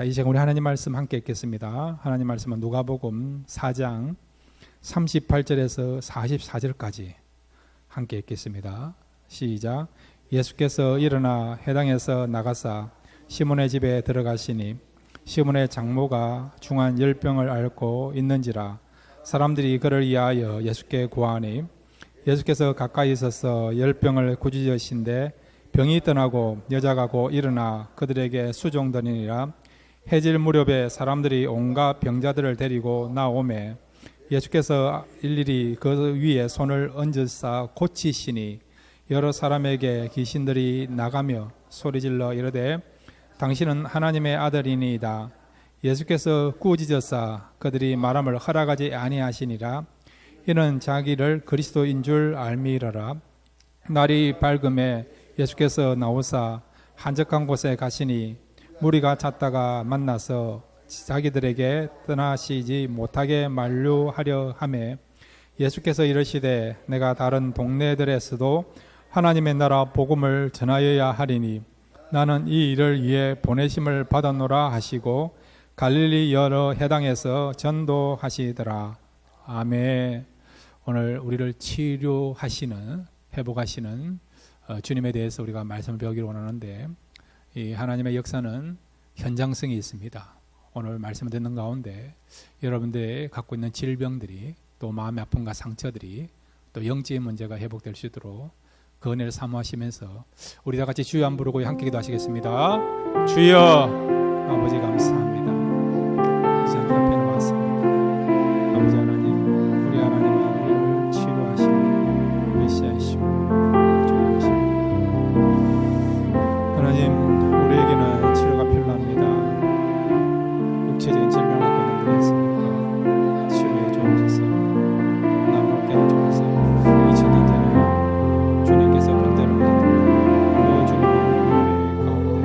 자, 이 시간 우리 하나님 말씀 함께 읽겠습니다. 하나님 말씀은 누가복음 4장 38절에서 44절까지 함께 읽겠습니다. 시작. 예수께서 일어나 회당에서 나가사 시몬의 집에 들어가시니 시몬의 장모가 중한 열병을 앓고 있는지라 사람들이 그를 위하여 예수께 구하니 예수께서 가까이 있어서 열병을 꾸짖으신데 병이 떠나고 여자가 곧 일어나 그들에게 수종드니라. 해질 무렵에 사람들이 온갖 병자들을 데리고 나오매 예수께서 일일이 그 위에 손을 얹으사 고치시니 여러 사람에게 귀신들이 나가며 소리질러 이르되 당신은 하나님의 아들이니이다. 예수께서 꾸짖으사 그들이 말함을 허락하지 아니하시니라. 이는 자기를 그리스도인 줄 알미러라. 날이 밝음에 예수께서 나오사 한적한 곳에 가시니 무리가 찾다가 만나서 자기들에게 떠나시지 못하게 만류하려 하매 예수께서 이르시되 내가 다른 동네들에서도 하나님의 나라 복음을 전하여야 하리니 나는 이 일을 위해 보내심을 받았노라 하시고 갈릴리 여러 해당에서 전도하시더라. 아멘. 오늘 우리를 치료하시는, 회복하시는 주님에 대해서 우리가 말씀을 배우기를 원하는데, 이 하나님의 역사는 현장성이 있습니다. 오늘 말씀을 듣는 가운데 여러분들이 갖고 있는 질병들이, 또 마음의 아픔과 상처들이, 또 영적인 문제가 회복될 수 있도록 그 은혜를 사모하시면서 우리 다 같이 주여 한 부르고 함께 기도하시겠습니다. 주여. 아버지 감사합니다. 이 시간 앞에 나왔습니다. 아버지 하나님, 우리 하나님은 우리를 치료하시고 메시아이시고 주님이십니다. 하나님, 우리에게는 치료가 필요합니다. 육체적인 질병을 갖고 있는 분이 있습니까? 치료해 주옵소서. 나무를 깨워주옵소서. 2000년 전에 주님께서 번제를 받고 주님의 가운데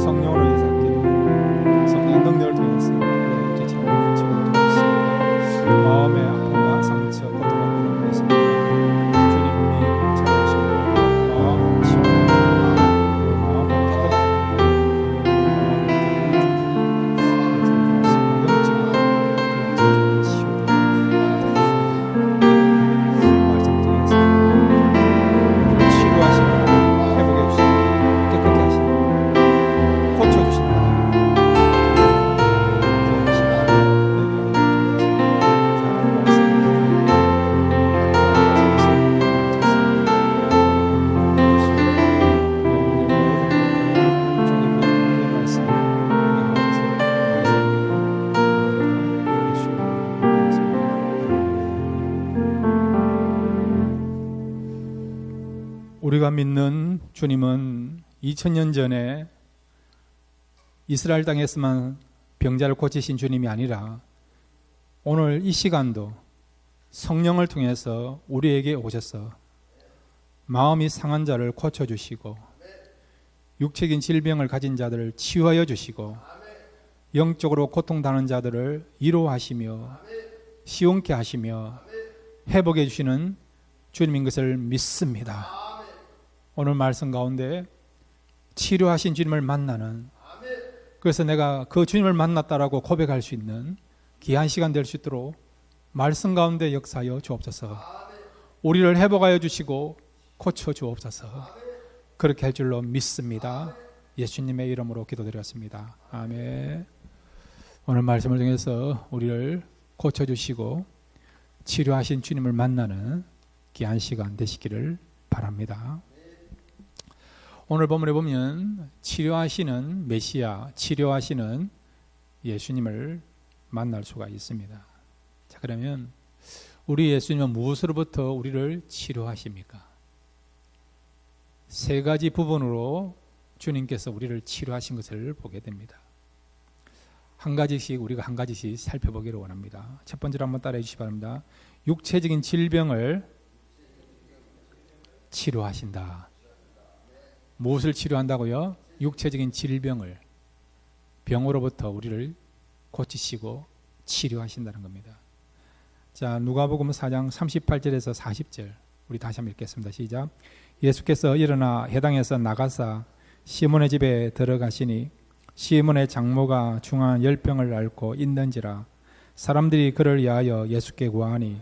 성령으로 인사하게 성령 능력을 통해서 우리의 질병을 치료해주옵소서. 마음의 아픔과 상처, 고통을 보내서 주님이 찾아오시고 마음 치유해주옵소서. 우리가 믿는 주님은 2000년 전에 이스라엘 땅에서만 병자를 고치신 주님이 아니라 오늘 이 시간도 성령을 통해서 우리에게 오셔서 마음이 상한 자를 고쳐주시고 육체적인 질병을 가진 자들을 치유하여 주시고 영적으로 고통당하는 자들을 위로하시며 시원케 하시며 회복해 주시는 주님인 것을 믿습니다. 오늘 말씀 가운데 치료하신 주님을 만나는, 그래서 내가 그 주님을 만났다라고 고백할 수 있는 귀한 시간 될 수 있도록 말씀 가운데 역사하여 주옵소서. 우리를 회복하여 주시고 고쳐 주옵소서. 그렇게 할 줄로 믿습니다. 예수님의 이름으로 기도드렸습니다. 아멘. 오늘 말씀을 통해서 우리를 고쳐 주시고 치료하신 주님을 만나는 귀한 시간 되시기를 바랍니다. 오늘 본문에 보면 치료하시는 메시아, 치료하시는 예수님을 만날 수가 있습니다. 자, 그러면 우리 예수님은 무엇으로부터 우리를 치료하십니까? 세 가지 부분으로 주님께서 우리를 치료하신 것을 보게 됩니다. 한 가지씩 우리가 한 가지씩 살펴보기를 원합니다. 첫 번째로 한번 따라해 주시기 바랍니다. 육체적인 질병을 치료하신다. 무엇을 치료한다고요? 육체적인 질병을, 병으로부터 우리를 고치시고 치료하신다는 겁니다. 자, 누가복음 4장 38절에서 40절 우리 다시 한번 읽겠습니다. 시작. 예수께서 일어나 회당에서 나가사 시몬의 집에 들어가시니 시몬의 장모가 중한 열병을 앓고 있는지라 사람들이 그를 위하여 예수께 구하니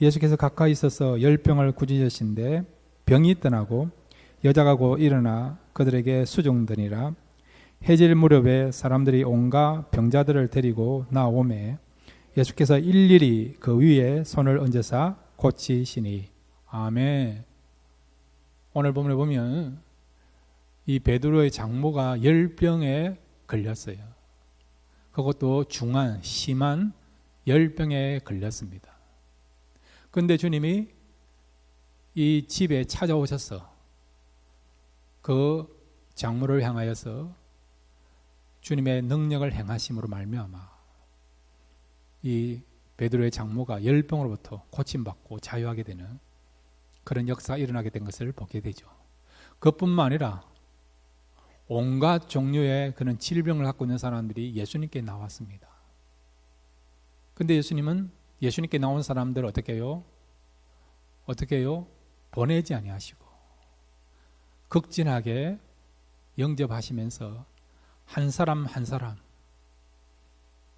예수께서 가까이 있어서 열병을 꾸짖으신데 병이 떠나고 여자가 곧 일어나 그들에게 수종드니라. 해질 무렵에 사람들이 온갖 병자들을 데리고 나오매 예수께서 일일이 그 위에 손을 얹으사 고치시니. 아멘. 오늘 본문에 보면 이 베드로의 장모가 열병에 걸렸어요. 그것도 중한 심한 열병에 걸렸습니다. 그런데 주님이 이 집에 찾아오셔서 그 장모를 향하여서 주님의 능력을 행하심으로 말미암아 이 베드로의 장모가 열병으로부터 고침받고 자유하게 되는 그런 역사가 일어나게 된 것을 보게 되죠. 그뿐만 아니라 온갖 종류의 그런 질병을 갖고 있는 사람들이 예수님께 나왔습니다. 근데 예수님은 예수님께 나온 사람들을 어떻게 해요? 보내지 아니하시고 극진하게 영접하시면서 한 사람 한 사람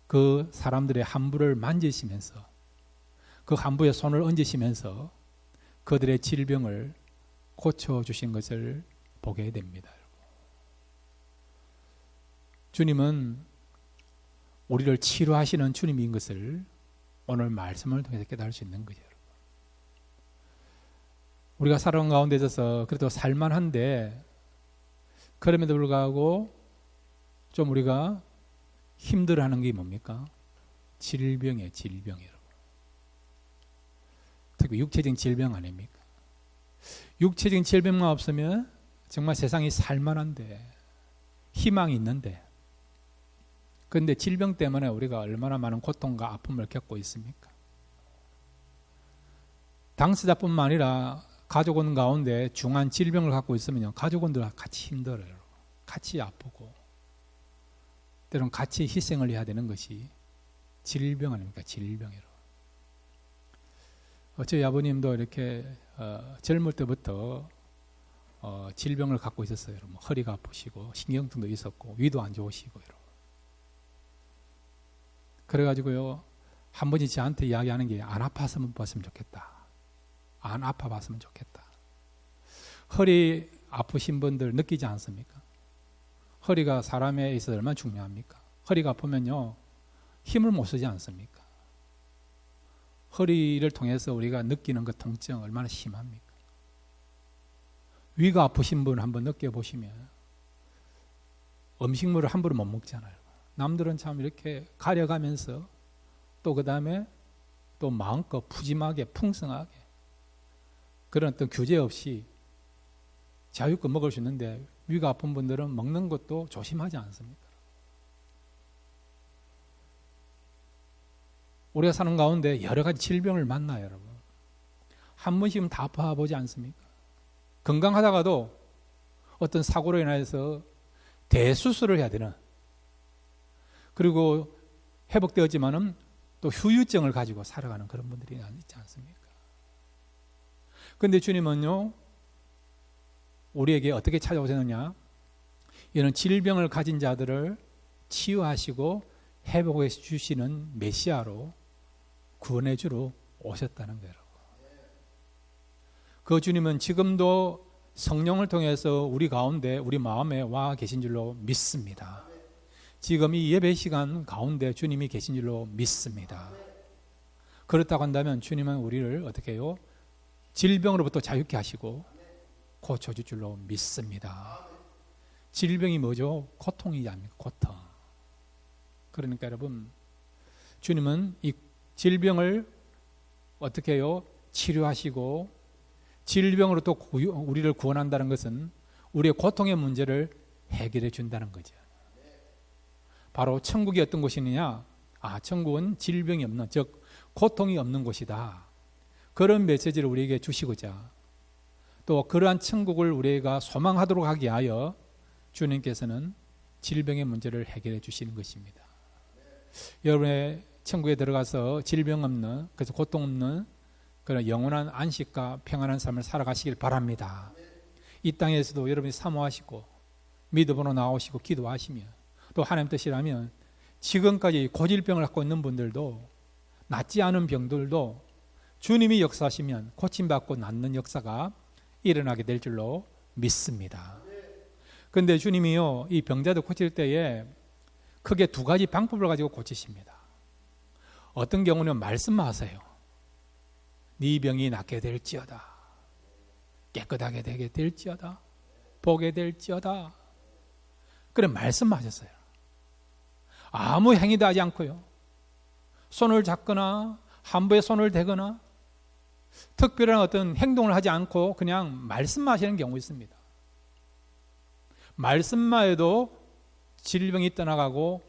그 사람들의 함부를 만지시면서 그 함부에 손을 얹으시면서 그들의 질병을 고쳐주신 것을 보게 됩니다. 주님은 우리를 치료하시는 주님인 것을 오늘 말씀을 통해서 깨달을 수 있는 거죠. 우리가 살아온 가운데 있어서 그래도 살만한데 그럼에도 불구하고 좀 우리가 힘들어하는 게 뭡니까? 질병이에요. 여러분. 특히 육체적인 질병 아닙니까? 육체적인 질병만 없으면 정말 세상이 살만한데 희망이 있는데 그런데 질병 때문에 우리가 얼마나 많은 고통과 아픔을 겪고 있습니까? 당사자뿐만 아니라 가족원 가운데 중한 질병을 갖고 있으면 가족원들 같이 힘들어요. 같이 아프고 때로는 같이 희생을 해야 되는 것이 질병 아닙니까? 질병이로. 저희 아버님도 이렇게 젊을 때부터 질병을 갖고 있었어요. 뭐 허리가 아프시고 신경통도 있었고 위도 안 좋으시고 이러고. 그래가지고요 한 번씩 저한테 이야기하는 게 안 아팠으면 봤으면 좋겠다. 안 아파봤으면 좋겠다. 허리 아프신 분들 느끼지 않습니까? 허리가 사람에 있어서 얼마나 중요합니까? 허리가 아프면요 힘을 못 쓰지 않습니까? 허리를 통해서 우리가 느끼는 그 통증 얼마나 심합니까? 위가 아프신 분 한번 느껴보시면 음식물을 함부로 못 먹잖아요. 남들은 참 이렇게 가려가면서 또 그 다음에 또 마음껏 푸짐하게 풍성하게 그런 어떤 규제 없이 자유껏 먹을 수 있는데 위가 아픈 분들은 먹는 것도 조심하지 않습니까? 우리가 사는 가운데 여러 가지 질병을 만나요, 여러분. 한 번씩은 다 아파보지 않습니까? 건강하다가도 어떤 사고로 인해서 대수술을 해야 되는 그리고 회복되었지만은 또 후유증을 가지고 살아가는 그런 분들이 있지 않습니까? 그런데 주님은요 우리에게 어떻게 찾아오셨느냐? 이런 질병을 가진 자들을 치유하시고 회복해 주시는 메시아로 구원해 주러 오셨다는 거예요. 그 주님은 지금도 성령을 통해서 우리 가운데 우리 마음에 와 계신 줄로 믿습니다. 지금 이 예배 시간 가운데 주님이 계신 줄로 믿습니다. 그렇다고 한다면 주님은 우리를 어떻게 해요? 질병으로부터 자유케 하시고 고쳐줄 줄로 믿습니다. 질병이 뭐죠? 고통이지 않습니까? 고통. 그러니까 여러분 주님은 이 질병을 어떻게 해요? 치료하시고 질병으로 또 우리를 구원한다는 것은 우리의 고통의 문제를 해결해 준다는 거죠. 바로 천국이 어떤 곳이느냐? 천국은 질병이 없는, 즉 고통이 없는 곳이다. 그런 메시지를 우리에게 주시고자 또 그러한 천국을 우리가 소망하도록 하기 위하여 주님께서는 질병의 문제를 해결해 주시는 것입니다. 여러분의 천국에 들어가서 질병 없는, 그래서 고통 없는 그런 영원한 안식과 평안한 삶을 살아가시길 바랍니다. 이 땅에서도 여러분이 사모하시고 믿음으로 나오시고 기도하시며 또 하나님 뜻이라면 지금까지 고질병을 갖고 있는 분들도, 낫지 않은 병들도 주님이 역사하시면 고침받고 낫는 역사가 일어나게 될 줄로 믿습니다. 그런데 주님이요, 이 병자들 고칠 때에 크게 두 가지 방법을 가지고 고치십니다. 어떤 경우는 말씀하세요. 네 병이 낫게 될지어다, 깨끗하게 되게 될지어다, 보게 될지어다. 그래 말씀하셨어요. 아무 행위도 하지 않고요, 손을 잡거나 함부에 손을 대거나 특별한 어떤 행동을 하지 않고 그냥 말씀하시는 경우 있습니다. 말씀만 해도 질병이 떠나가고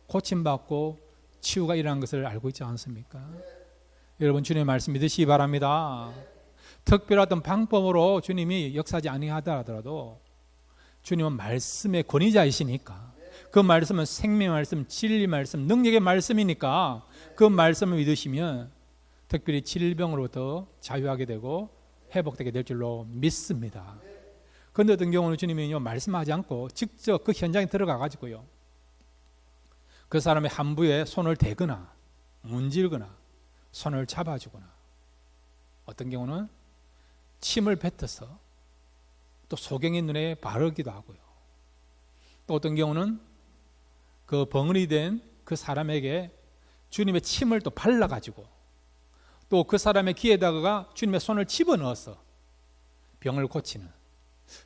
고침받고 치유가 일어나는 것을 알고 있지 않습니까? 여러분, 주님의 말씀 믿으시기 바랍니다. 특별한 어떤 방법으로 주님이 역사하지 아니하더라도 주님은 말씀의 권위자이시니까, 그 말씀은 생명의 말씀, 진리 말씀, 능력의 말씀이니까 그 말씀을 믿으시면 특별히 질병으로부터 자유하게 되고 회복되게 될 줄로 믿습니다. 그런데 어떤 경우는 주님이 말씀하지 않고 직접 그 현장에 들어가 가지고요, 그 사람의 함부에 손을 대거나 문질거나 손을 잡아주거나, 어떤 경우는 침을 뱉어서 또 소경의 눈에 바르기도 하고요, 또 어떤 경우는 그 벙어리 된 그 사람에게 주님의 침을 또 발라가지고 또 그 사람의 귀에다가 주님의 손을 집어넣어서 병을 고치는,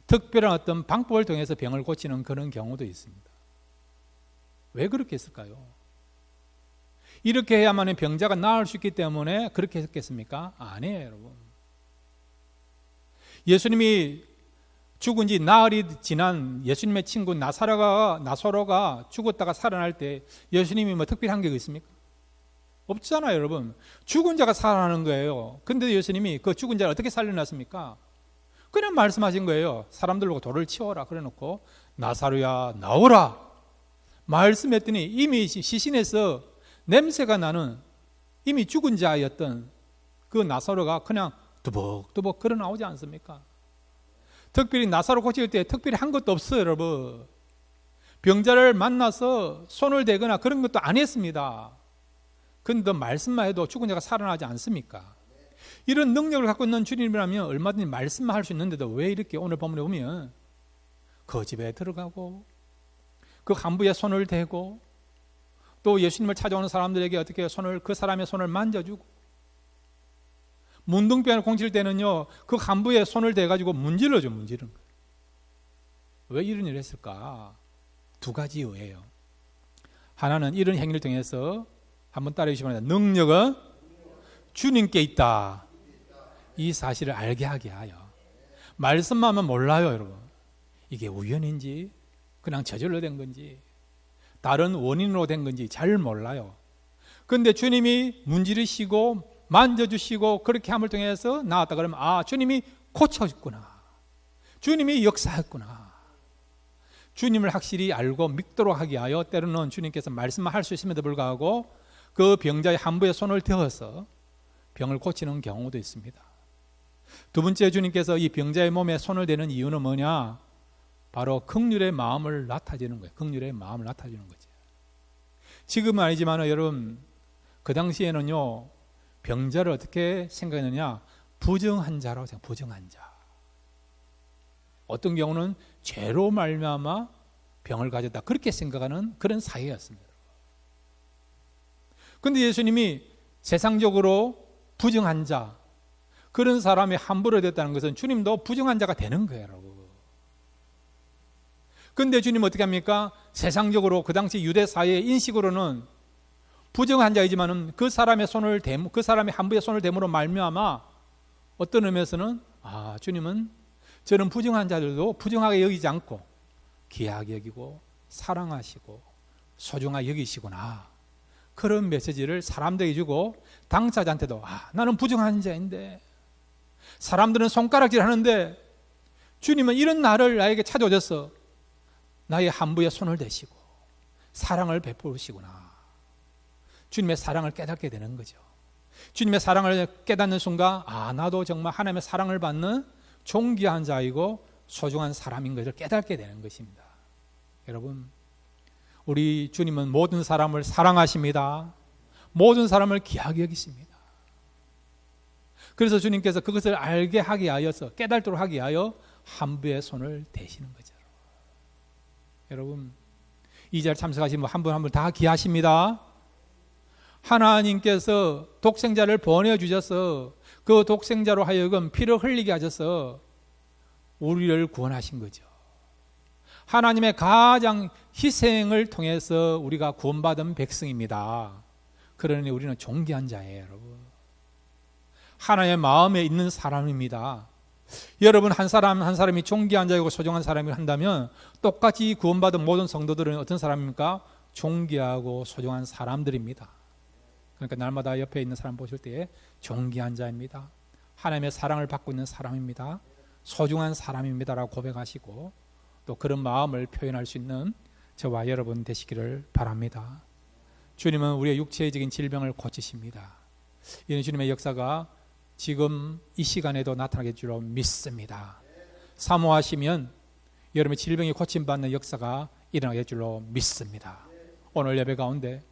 특별한 어떤 방법을 통해서 병을 고치는 그런 경우도 있습니다. 왜 그렇게 했을까요? 이렇게 해야만 병자가 나을 수 있기 때문에 그렇게 했겠습니까? 아니에요, 여러분. 예수님이 죽은 지 나흘이 지난 예수님의 친구 나사로가 죽었다가 살아날 때 예수님이 뭐 특별한 게 있습니까? 없잖아요, 여러분. 죽은 자가 살아나는 거예요. 근데 예수님이 그 죽은 자를 어떻게 살려놨습니까? 그냥 말씀하신 거예요. 사람들로 돌을 치워라 그래 놓고 나사로야 나오라 말씀했더니 이미 시신에서 냄새가 나는 이미 죽은 자였던 그 나사로가 그냥 두벅두벅 걸어 나오지 않습니까? 특별히 나사로 고칠 때 특별히 한 것도 없어요, 여러분. 병자를 만나서 손을 대거나 그런 것도 안 했습니다. 그런데 말씀만 해도 죽은 자가 살아나지 않습니까? 이런 능력을 갖고 있는 주님이라면 얼마든지 말씀만 할 수 있는데도 왜 이렇게 오늘 본문에 보면 그 집에 들어가고 그 간부에 손을 대고 또 예수님을 찾아오는 사람들에게 어떻게 그 사람의 손을 만져주고, 문둥병을 공칠 때는요 그 간부에 손을 대가지고 문지르는 거예요. 왜 이런 일을 했을까? 두 가지 이유예요. 하나는 이런 행위를 통해서 한번 따라해 주시기 바랍니다. 능력은 주님께 있다, 이 사실을 알게 하게 하여. 말씀만 하면 몰라요, 여러분. 이게 우연인지 그냥 저절로 된 건지 다른 원인으로 된 건지 잘 몰라요. 그런데 주님이 문지르시고 만져주시고 그렇게 함을 통해서 나왔다 그러면 주님이 고쳐줬구나, 주님이 역사했구나. 주님을 확실히 알고 믿도록 하게 하여 때로는 주님께서 말씀만 할 수 있음에도 불구하고 그 병자의 함부에 손을 대어서 병을 고치는 경우도 있습니다. 두 번째, 주님께서 이 병자의 몸에 손을 대는 이유는 뭐냐? 바로 긍휼의 마음을 나타내는 거예요. 긍휼의 마음을 나타내는 거죠. 지금은 아니지만 여러분, 그 당시에는요 병자를 어떻게 생각했느냐? 부정한 자라고 생각해요. 부정한 자. 어떤 경우는 죄로 말미암아 병을 가졌다 그렇게 생각하는 그런 사회였습니다. 그런데 예수님이 세상적으로 부정한 자, 그런 사람이 함부로 됐다는 것은 주님도 부정한 자가 되는 거예요, 여러분. 그런데 주님 어떻게 합니까? 세상적으로 그 당시 유대 사회의 인식으로는 부정한 자이지만은 그 사람의 함부에 손을 대므로 말미암아 어떤 의미에서는 주님은 저는 부정한 자들도 부정하게 여기지 않고 귀하게 여기고 사랑하시고 소중하게 여기시구나, 그런 메시지를 사람들에게 주고 당사자한테도 나는 부정한 자인데, 사람들은 손가락질 하는데 주님은 이런 나를 나에게 찾아오셔서 나의 함부에 손을 대시고 사랑을 베푸시구나. 주님의 사랑을 깨닫게 되는 거죠. 주님의 사랑을 깨닫는 순간 나도 정말 하나님의 사랑을 받는 존귀한 자이고 소중한 사람인 것을 깨닫게 되는 것입니다. 여러분, 우리 주님은 모든 사람을 사랑하십니다. 모든 사람을 귀하게 여기십니다. 그래서 주님께서 그것을 알게 하게 하여서, 깨달도록 하게 하여 한부의 손을 대시는 거죠. 여러분, 이 자리에 참석하신 한 분 한 분 다 귀하십니다. 하나님께서 독생자를 보내주셔서 그 독생자로 하여금 피를 흘리게 하셔서 우리를 구원하신 거죠. 하나님의 가장 희생을 통해서 우리가 구원받은 백성입니다. 그러니 우리는 존귀한 자예요, 여러분. 하나님의 마음에 있는 사람입니다. 여러분, 한 사람 한 사람이 존귀한 자이고 소중한 사람을 한다면 똑같이 구원받은 모든 성도들은 어떤 사람입니까? 존귀하고 소중한 사람들입니다. 그러니까 날마다 옆에 있는 사람 보실 때 존귀한 자입니다. 하나님의 사랑을 받고 있는 사람입니다. 소중한 사람입니다라고 고백하시고 또 그런 마음을 표현할 수 있는 저와 여러분 되시기를 바랍니다. 주님은 우리의 육체적인 질병을 고치십니다. 이는 주님의 역사가 지금 이 시간에도 나타나게 줄로 믿습니다. 사모하시면 여러분의 질병이 고침받는 역사가 일어나게 줄로 믿습니다. 오늘 예배 가운데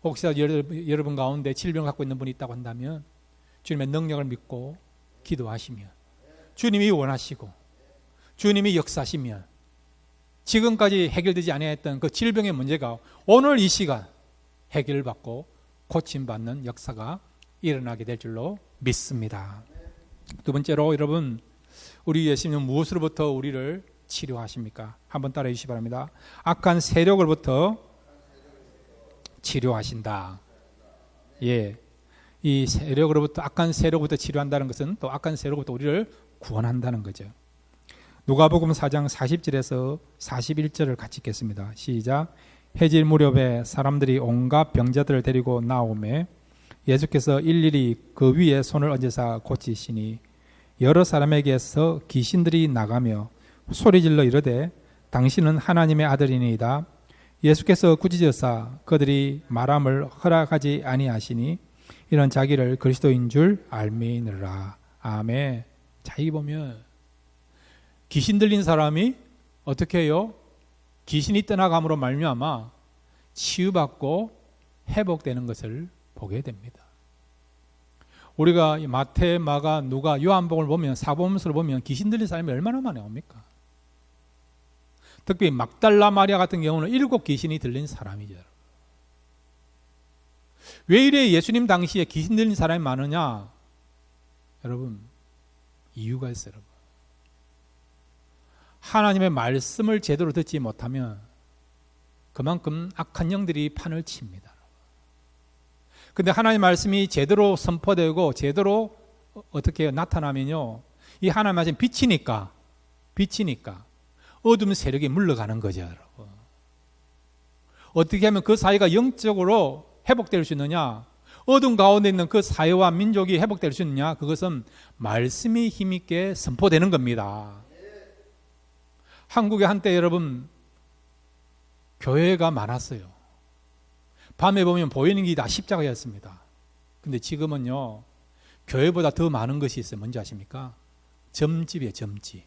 혹시라도 여러분 가운데 질병을 갖고 있는 분이 있다고 한다면 주님의 능력을 믿고 기도하시면 주님이 원하시고 주님이 역사하시면 지금까지 해결되지 않았던 그 질병의 문제가 오늘 이 시간 해결을 받고 고침받는 역사가 일어나게 될 줄로 믿습니다. 두 번째로 여러분, 우리 예수님은 무엇으로부터 우리를 치료하십니까? 한번 따라해 주시기 바랍니다. 악한 세력으로부터 치료하신다. 예, 이 세력으로부터, 악한 세력부터 치료한다는 것은 또 악한 세력부터 우리를 구원한다는 거죠. 누가복음 4장 40절에서 41절을 같이 읽겠습니다. 시작. 해질 무렵에 사람들이 온갖 병자들을 데리고 나오매 예수께서 일일이 그 위에 손을 얹으사 고치시니 여러 사람에게서 귀신들이 나가며 소리질러 이르되 당신은 하나님의 아들이니이다. 예수께서 꾸짖으사 그들이 말함을 허락하지 아니하시니 이런 자기를 그리스도인 줄 알미느라. 아멘. 자, 이 보면 귀신 들린 사람이 어떻게 해요? 귀신이 떠나감으로 말미암아 치유받고 회복되는 것을 보게 됩니다. 우리가 마태, 마가, 누가, 요한복음을 보면, 사복음서를 보면 귀신 들린 사람이 얼마나 많이 옵니까? 특히 막달라 마리아 같은 경우는 7 귀신이 들린 사람이죠. 왜 이래 예수님 당시에 귀신 들린 사람이 많으냐? 여러분, 이유가 있어요. 여러분. 하나님의 말씀을 제대로 듣지 못하면 그만큼 악한 영들이 판을 칩니다. 근데 하나님의 말씀이 제대로 선포되고 제대로 어떻게 나타나면요, 이 하나님의 말씀 빛이니까 어둠 세력이 물러가는 거죠, 여러분. 어떻게 하면 그 사회가 영적으로 회복될 수 있느냐? 어둠 가운데 있는 그 사회와 민족이 회복될 수 있느냐? 그것은 말씀이 힘있게 선포되는 겁니다. 한국에 한때 여러분 교회가 많았어요. 밤에 보면 보이는 게 다 십자가였습니다. 근데 지금은요, 교회보다 더 많은 것이 있어요. 뭔지 아십니까? 점집이에요, 점집.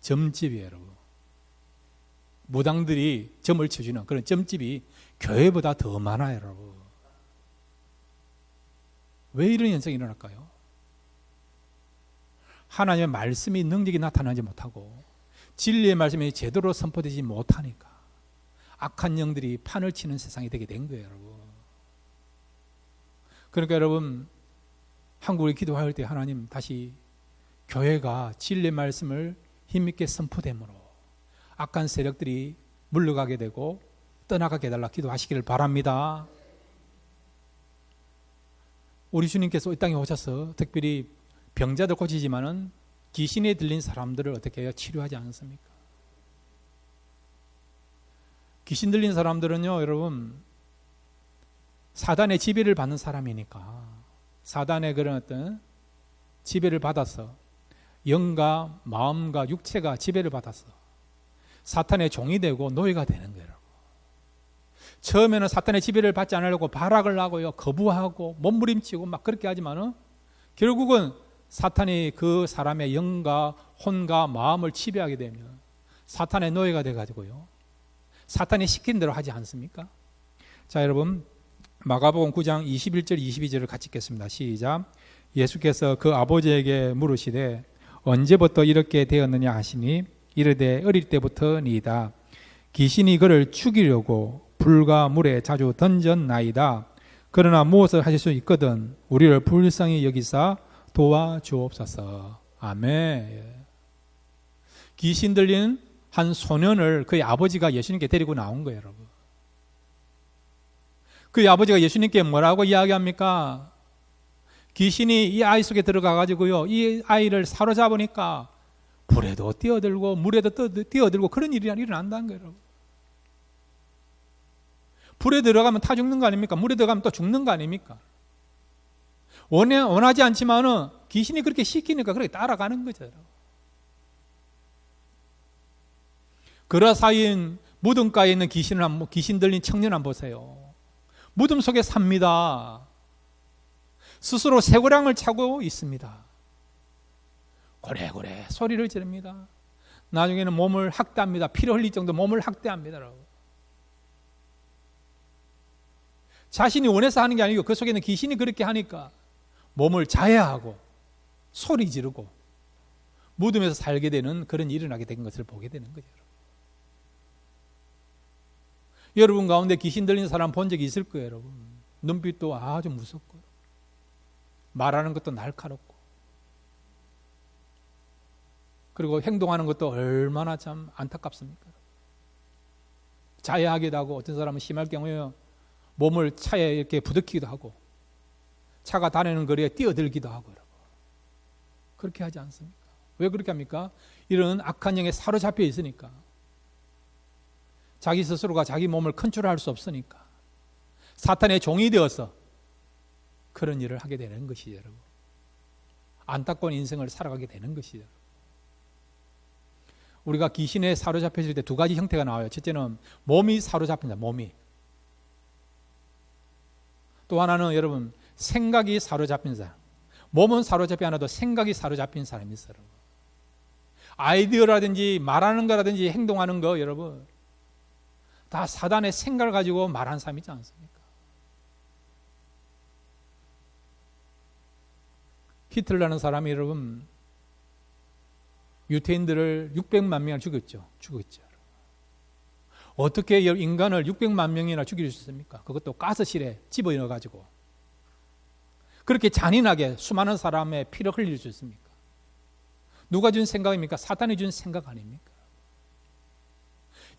점집이에요, 여러분. 무당들이 점을 쳐주는 그런 점집이 교회보다 더 많아요, 여러분. 왜 이런 현상이 일어날까요? 하나님의 말씀이 능력이 나타나지 못하고 진리의 말씀이 제대로 선포되지 못하니까 악한 영들이 판을 치는 세상이 되게 된 거예요, 여러분. 그러니까 여러분, 한국에 기도할 때 하나님 다시 교회가 진리의 말씀을 힘있게 선포됨으로 악한 세력들이 물러가게 되고 떠나가게 해달라 기도하시기를 바랍니다. 우리 주님께서 이 땅에 오셔서 특별히 병자들 고치지만은 귀신에 들린 사람들을 어떻게 해요? 치료하지 않습니까? 귀신 들린 사람들은요, 여러분, 사단의 지배를 받는 사람이니까 사단의 그런 어떤 지배를 받아서 영과 마음과 육체가 지배를 받아서 사탄의 종이 되고 노예가 되는 거예요. 처음에는 사탄의 지배를 받지 않으려고 발악을 하고요, 거부하고 몸부림치고 막 그렇게 하지만은 결국은 사탄이 그 사람의 영과 혼과 마음을 지배하게 되면 사탄의 노예가 돼가지고요, 사탄이 시킨 대로 하지 않습니까? 자, 여러분 마가복음 9장 21절 22절을 같이 읽겠습니다. 시작. 예수께서 그 아버지에게 물으시되 언제부터 이렇게 되었느냐 하시니 이르되 어릴 때부터니이다. 귀신이 그를 죽이려고 불과 물에 자주 던졌나이다. 그러나 무엇을 하실 수 있거든 우리를 불쌍히 여기사 도와주옵소서. 아멘. 귀신 들린 한 소년을 그의 아버지가 예수님께 데리고 나온 거예요, 여러분. 그의 아버지가 예수님께 뭐라고 이야기합니까? 귀신이 이 아이 속에 들어가 가지고요, 이 아이를 사로잡으니까 불에도 뛰어들고 물에도 뛰어들고 그런 일이 일어난다는 거예요, 여러분. 불에 들어가면 타 죽는 거 아닙니까? 물에 들어가면 또 죽는 거 아닙니까? 원하지 않지만은 귀신이 그렇게 시키니까 그렇게 따라가는 거죠, 여러분. 그라사인 무덤가에 있는 귀신 들린 청년 한번 보세요. 무덤 속에 삽니다. 스스로 쇠고랑을 차고 있습니다. 고래고래 소리를 지릅니다. 나중에는 몸을 학대합니다. 피를 흘릴 정도 몸을 학대합니다, 여러분. 자신이 원해서 하는 게 아니고 그 속에는 귀신이 그렇게 하니까 몸을 자해하고 소리 지르고 무덤에서 살게 되는 그런 일이 일어나게 된 것을 보게 되는 거죠. 여러분 가운데 귀신 들린 사람 본 적이 있을 거예요, 여러분. 눈빛도 아주 무섭고 말하는 것도 날카롭고 그리고 행동하는 것도 얼마나 참 안타깝습니까? 자해하기도 하고 어떤 사람은 심할 경우에 몸을 차에 이렇게 부딪히기도 하고 차가 다니는 거리에 뛰어들기도 하고 여러분. 그렇게 하지 않습니까? 왜 그렇게 합니까? 이런 악한 영에 사로잡혀 있으니까. 자기 스스로가 자기 몸을 컨트롤할 수 없으니까 사탄의 종이 되어서 그런 일을 하게 되는 것이죠, 여러분. 안타까운 인생을 살아가게 되는 것이죠. 우리가 귀신에 사로잡혀질 때 두 가지 형태가 나와요. 첫째는 몸이 사로잡힌다, 몸이. 또 하나는 여러분 생각이 사로잡힌 사람. 몸은 사로잡히 않아도 생각이 사로잡힌 사람이 있어요, 여러분. 아이디어라든지 말하는 거라든지 행동하는 거 여러분 다 사단의 생각을 가지고 말한 사람이지 않습니까? 히틀러라는 사람이 여러분 유태인들을 600만 명을 죽였죠. 어떻게 인간을 600만 명이나 죽일 수 있습니까? 그것도 가스실에 집어넣어 가지고 그렇게 잔인하게 수많은 사람의 피를 흘릴 수 있습니까? 누가 준 생각입니까? 사탄이 준 생각 아닙니까?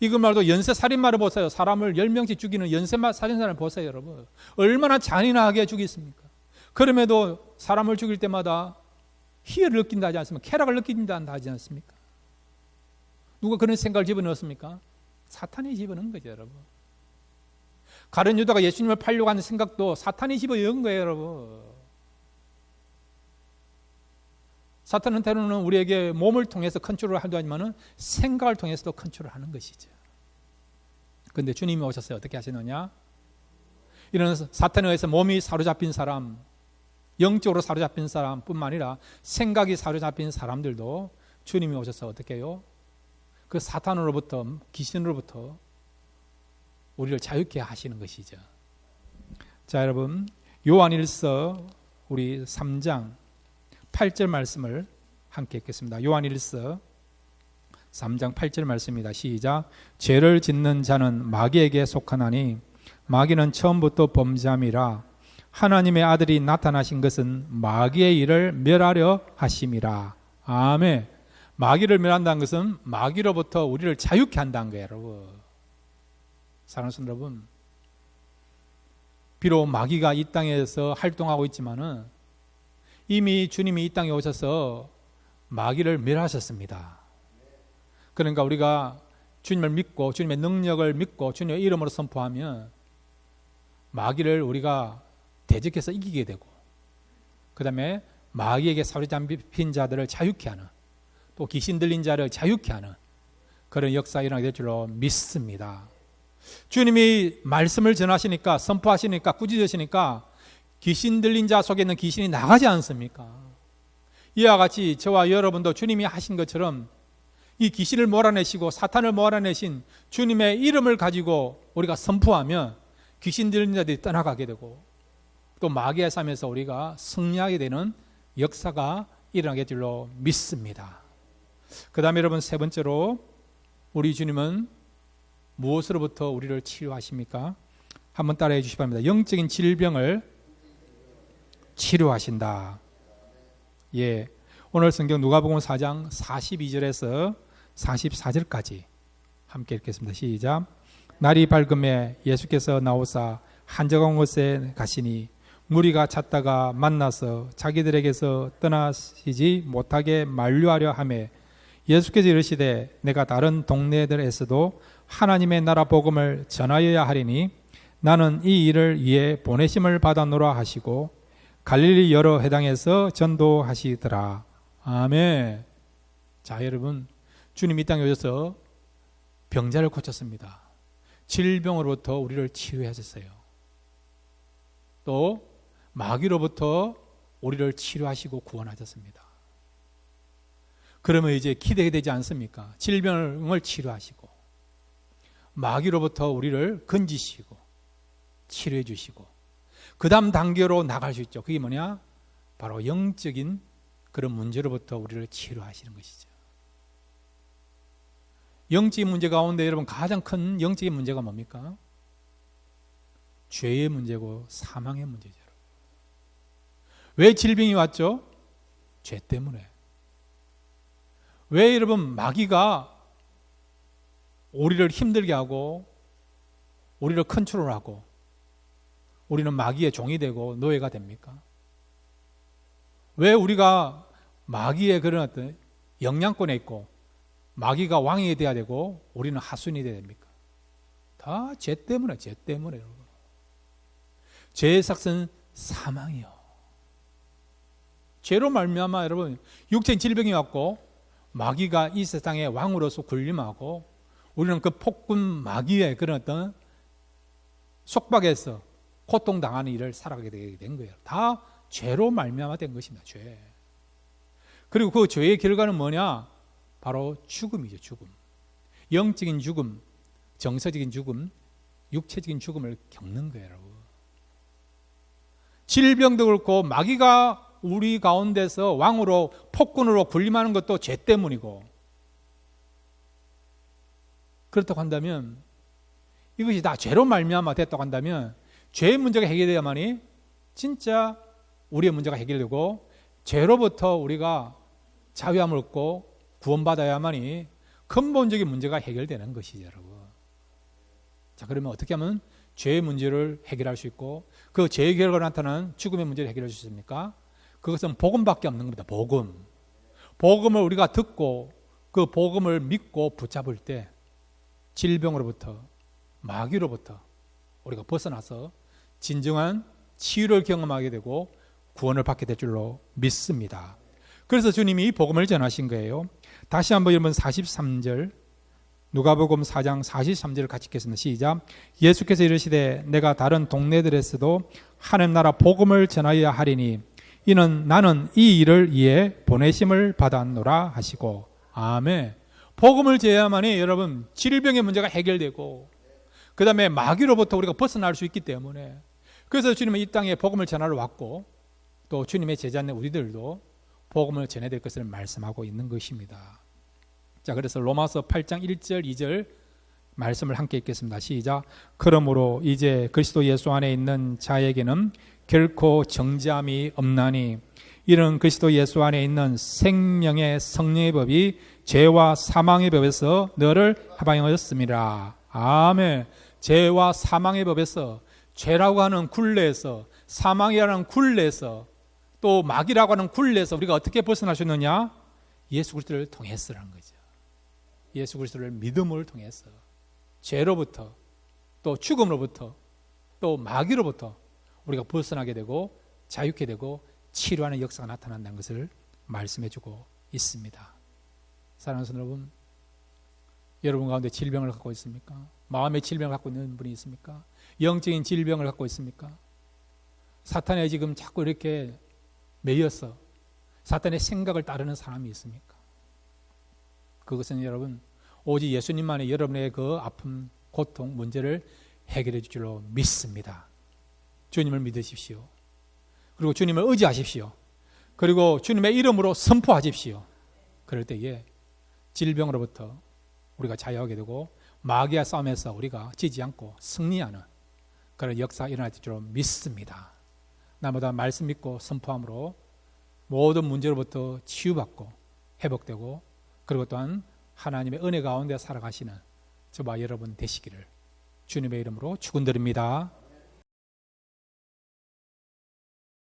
이거 말도 연쇄살인마를 보세요. 사람을 10명씩 죽이는 연쇄살인사를 보세요, 여러분. 얼마나 잔인하게 죽였습니까? 그럼에도 사람을 죽일 때마다 희열을 느낀다 하지 않습니까? 쾌락을 느낀다 하지 않습니까? 누가 그런 생각을 집어넣었습니까? 사탄이 집어넣은 거죠, 여러분. 가룟 유다가 예수님을 팔려고 하는 생각도 사탄이 집어넣은 거예요, 여러분. 사탄은 때로는 우리에게 몸을 통해서 컨트롤을 하도 하지만은 생각을 통해서도 컨트롤하는 것이죠. 그런데 주님이 오셨어요. 어떻게 하시느냐? 이런 사탄에 의해서 몸이 사로잡힌 사람, 영적으로 사로잡힌 사람뿐만 아니라 생각이 사로잡힌 사람들도 주님이 오셔서 어떻게 해요? 그 사탄으로부터, 귀신으로부터 우리를 자유케 하시는 것이죠. 자, 여러분 요한일서 우리 3장 8절 말씀을 함께 읽겠습니다. 요한일서 3장 8절 말씀입니다. 시작. 죄를 짓는 자는 마귀에게 속하나니 마귀는 처음부터 범죄함이라. 하나님의 아들이 나타나신 것은 마귀의 일을 멸하려 하심이라. 아멘. 마귀를 멸한다는 것은 마귀로부터 우리를 자유케 한다는 거예요, 여러분. 사랑하는 여러분, 비록 마귀가 이 땅에서 활동하고 있지만은 이미 주님이 이 땅에 오셔서 마귀를 멸하셨습니다. 그러니까 우리가 주님을 믿고 주님의 능력을 믿고 주님의 이름으로 선포하면 마귀를 우리가 대적해서 이기게 되고 그 다음에 마귀에게 사로잡힌 자들을 자유케 하는 또 귀신 들린 자를 자유케 하는 그런 역사가 일어나게 될 줄로 믿습니다. 주님이 말씀을 전하시니까 선포하시니까 꾸짖으시니까 귀신 들린 자 속에 있는 귀신이 나가지 않습니까? 이와 같이 저와 여러분도 주님이 하신 것처럼 이 귀신을 몰아내시고 사탄을 몰아내신 주님의 이름을 가지고 우리가 선포하면 귀신 들린 자들이 떠나가게 되고 또 마귀의 삶에서 우리가 승리하게 되는 역사가 일어나게 될 줄로 믿습니다. 그 다음에 여러분, 세 번째로 우리 주님은 무엇으로부터 우리를 치료하십니까? 한번 따라해 주시기 바랍니다. 영적인 질병을 치료하신다. 예, 오늘 성경 누가복음 4장 42절에서 44절까지 함께 읽겠습니다. 시작. 날이 밝음에 예수께서 나오사 한적한 곳에 가시니 무리가 찾다가 만나서 자기들에게서 떠나시지 못하게 만류하려 하매 예수께서 이르시되 내가 다른 동네들에서도 하나님의 나라 복음을 전하여야 하리니 나는 이 일을 위해 보내심을 받았노라 하시고 갈릴리 여러 회당에서 전도하시더라. 아멘. 자, 여러분, 주님 이 땅에 오셔서 병자를 고쳤습니다. 질병으로부터 우리를 치유하셨어요. 또 마귀로부터 우리를 치료하시고 구원하셨습니다. 그러면 이제 기대가 되지 않습니까? 질병을 치료하시고 마귀로부터 우리를 건지시고 치료해 주시고 그 다음 단계로 나갈 수 있죠. 그게 뭐냐? 바로 영적인 그런 문제로부터 우리를 치료하시는 것이죠. 영적인 문제 가운데 여러분 가장 큰 영적인 문제가 뭡니까? 죄의 문제고 사망의 문제죠. 왜 질병이 왔죠? 죄 때문에. 왜 여러분 마귀가 우리를 힘들게 하고 우리를 컨트롤하고 우리는 마귀의 종이 되고 노예가 됩니까? 왜 우리가 마귀의 그런 어떤 영향권에 있고 마귀가 왕이 되어야 되고 우리는 하수인이 되어야 됩니까? 다 죄 때문에, 죄 때문에. 죄의 삭은 사망이요. 죄로 말미암아 여러분 육체인 질병이 왔고 마귀가 이 세상의 왕으로서 군림하고 우리는 그 폭군 마귀의 그런 어떤 속박에서 고통당하는 일을 살아가게 되게 된 거예요. 다 죄로 말미암아 된 것입니다. 죄. 그리고 그 죄의 결과는 뭐냐? 바로 죽음이죠. 죽음. 영적인 죽음, 정서적인 죽음, 육체적인 죽음을 겪는 거예요. 여러분. 질병도 그렇고 마귀가 우리 가운데서 왕으로 폭군으로 군림하는 것도 죄 때문이고 그렇다고 한다면 이것이 다 죄로 말미암아 됐다고 한다면 죄의 문제가 해결돼야만이 진짜 우리의 문제가 해결되고 죄로부터 우리가 자유함을 얻고 구원받아야만이 근본적인 문제가 해결되는 것이죠. 여러분. 자, 그러면 어떻게 하면 죄의 문제를 해결할 수 있고 그 죄의 결과로 나타나는 죽음의 문제를 해결할 수 있습니까? 그것은 복음밖에 없는 겁니다. 복음. 복음을 우리가 듣고 그 복음을 믿고 붙잡을 때 질병으로부터 마귀로부터 우리가 벗어나서 진정한 치유를 경험하게 되고 구원을 받게 될 줄로 믿습니다. 그래서 주님이 복음을 전하신 거예요. 다시 한번 여러분 43절 누가복음 4장 43절을 같이 읽겠습니다. 시작. 예수께서 이르시되 내가 다른 동네들에서도 하나님 나라 복음을 전하여야 하리니 이는 나는 이 일을 위해 보내심을 받았노라 하시고. 아멘. 복음을 전해야만이 여러분 질병의 문제가 해결되고 그 다음에 마귀로부터 우리가 벗어날 수 있기 때문에 그래서 주님은 이 땅에 복음을 전하러 왔고 또 주님의 제자인 우리들도 복음을 전해야 될 것을 말씀하고 있는 것입니다. 자, 그래서 로마서 8장 1절 2절 말씀을 함께 읽겠습니다. 시작. 그러므로 이제 그리스도 예수 안에 있는 자에게는 결코 정죄함이 없나니 이는 그리스도 예수 안에 있는 생명의 성령의 법이 죄와 사망의 법에서 너를 해방하였습니다. 아멘. 죄와 사망의 법에서 죄라고 하는 굴레에서 사망이라는 굴레에서 또 마귀라고 하는 굴레에서 우리가 어떻게 벗어날 수 있느냐? 예수 그리스도를 통해서라는 거죠. 예수 그리스도를 믿음을 통해서 죄로부터 또 죽음으로부터 또 마귀로부터 우리가 벗어나게 되고 자유케 되고 치료하는 역사가 나타난다는 것을 말씀해주고 있습니다. 사랑하는 여러분, 여러분 가운데 질병을 갖고 있습니까? 마음의 질병을 갖고 있는 분이 있습니까? 영적인 질병을 갖고 있습니까? 사탄에 지금 자꾸 이렇게 매여서 사탄의 생각을 따르는 사람이 있습니까? 그것은 여러분 오직 예수님만이 여러분의 그 아픔, 고통, 문제를 해결해 줄 줄로 믿습니다. 주님을 믿으십시오. 그리고 주님을 의지하십시오. 그리고 주님의 이름으로 선포하십시오. 그럴 때에 질병으로부터 우리가 자유하게 되고 마귀와 싸움에서 우리가 지지 않고 승리하는 그런 역사가 일어날 줄로 믿습니다. 나보다 말씀 믿고 선포함으로 모든 문제로부터 치유받고 회복되고 그리고 또한 하나님의 은혜 가운데 살아가시는 저와 여러분 되시기를 주님의 이름으로 축원드립니다.